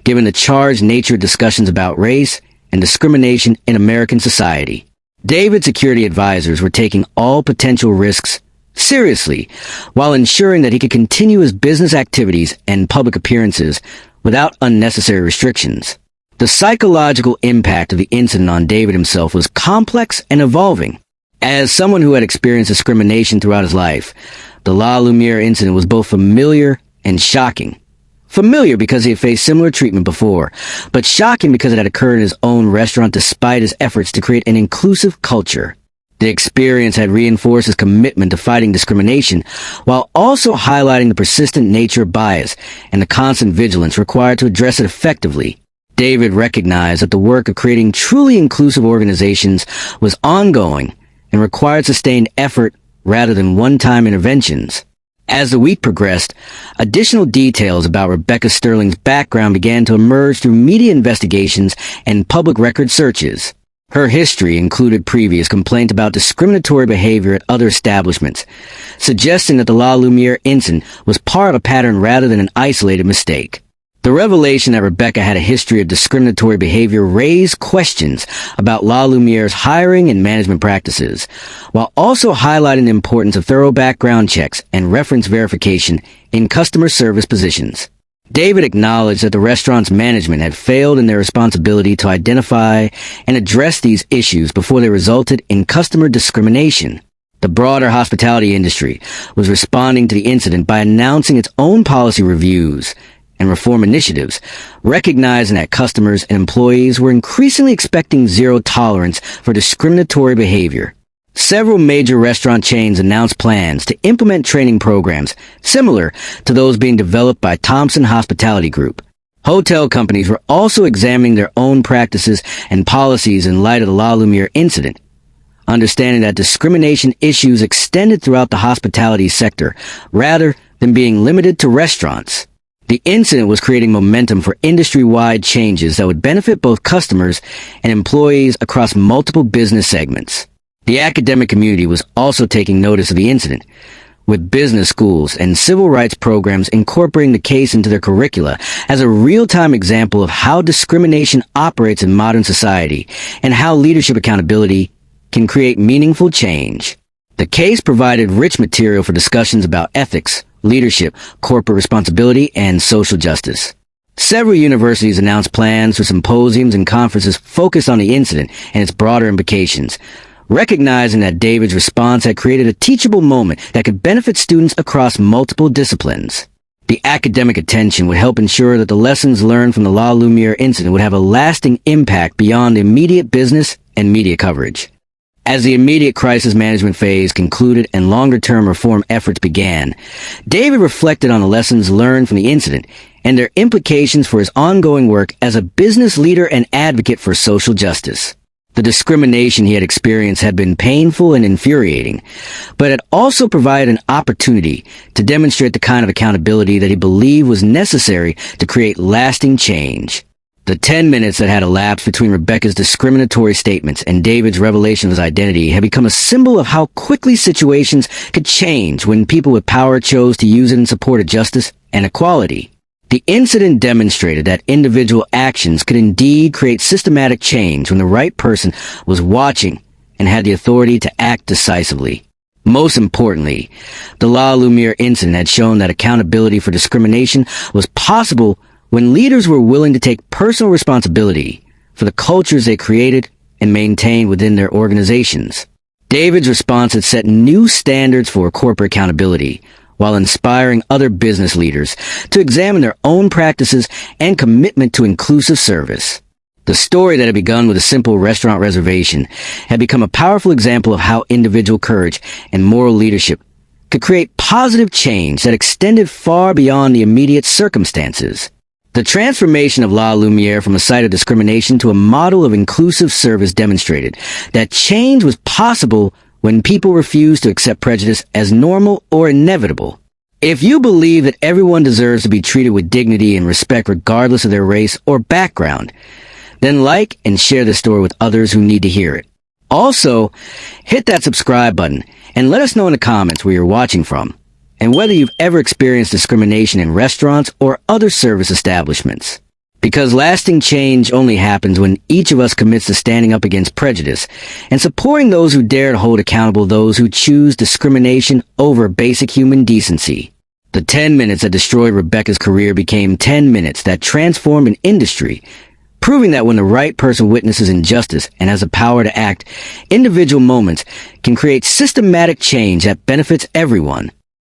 given the charged nature of discussions about race and discrimination in American society. David's security advisors were taking all potential risks seriously, while ensuring that he could continue his business activities and public appearances without unnecessary restrictions. The psychological impact of the incident on David himself was complex and evolving. As someone who had experienced discrimination throughout his life, the Lumière incident was both familiar and shocking. Familiar because he had faced similar treatment before, but shocking because it had occurred in his own restaurant despite his efforts to create an inclusive culture. The experience had reinforced his commitment to fighting discrimination, while also highlighting the persistent nature of bias and the constant vigilance required to address it effectively. David recognized that the work of creating truly inclusive organizations was ongoing and required sustained effort rather than one-time interventions. As the week progressed, additional details about Rebecca Sterling's background began to emerge through media investigations and public record searches. Her history included previous complaints about discriminatory behavior at other establishments, suggesting that the Lumière incident was part of a pattern rather than an isolated mistake. The revelation that Rebecca had a history of discriminatory behavior raised questions about Lumière's hiring and management practices, while also highlighting the importance of thorough background checks and reference verification in customer service positions. David acknowledged that the restaurant's management had failed in their responsibility to identify and address these issues before they resulted in customer discrimination. The broader hospitality industry was responding to the incident by announcing its own policy reviews and reform initiatives, recognizing that customers and employees were increasingly expecting zero tolerance for discriminatory behavior. Several major restaurant chains announced plans to implement training programs similar to those being developed by Thompson Hospitality Group. Hotel companies were also examining their own practices and policies in light of the Lumière incident, understanding that discrimination issues extended throughout the hospitality sector rather than being limited to restaurants. The incident was creating momentum for industry-wide changes that would benefit both customers and employees across multiple business segments. The academic community was also taking notice of the incident, with business schools and civil rights programs incorporating the case into their curricula as a real-time example of how discrimination operates in modern society and how leadership accountability can create meaningful change. The case provided rich material for discussions about ethics, leadership, corporate responsibility, and social justice. Several universities announced plans for symposiums and conferences focused on the incident and its broader implications, recognizing that David's response had created a teachable moment that could benefit students across multiple disciplines. The academic attention would help ensure that the lessons learned from the La Lumière incident would have a lasting impact beyond the immediate business and media coverage. As the immediate crisis management phase concluded and longer-term reform efforts began, David reflected on the lessons learned from the incident and their implications for his ongoing work as a business leader and advocate for social justice. The discrimination he had experienced had been painful and infuriating, but it also provided an opportunity to demonstrate the kind of accountability that he believed was necessary to create lasting change. The 10 minutes that had elapsed between Rebecca's discriminatory statements and David's revelation of his identity had become a symbol of how quickly situations could change when people with power chose to use it in support of justice and equality. The incident demonstrated that individual actions could indeed create systematic change when the right person was watching and had the authority to act decisively. Most importantly, the La Lumière incident had shown that accountability for discrimination was possible when leaders were willing to take personal responsibility for the cultures they created and maintained within their organizations. David's response had set new standards for corporate accountability, while inspiring other business leaders to examine their own practices and commitment to inclusive service. The story that had begun with a simple restaurant reservation had become a powerful example of how individual courage and moral leadership could create positive change that extended far beyond the immediate circumstances. The transformation of La Lumière from a site of discrimination to a model of inclusive service demonstrated that change was possible when people refused to accept prejudice as normal or inevitable. If you believe that everyone deserves to be treated with dignity and respect regardless of their race or background, then like and share this story with others who need to hear it. Also, hit that subscribe button and let us know in the comments where you're watching from, and whether you've ever experienced discrimination in restaurants or other service establishments. Because lasting change only happens when each of us commits to standing up against prejudice and supporting those who dare to hold accountable those who choose discrimination over basic human decency. The 10 minutes that destroyed Rebecca's career became 10 minutes that transformed an industry, proving that when the right person witnesses injustice and has the power to act, individual moments can create systematic change that benefits everyone.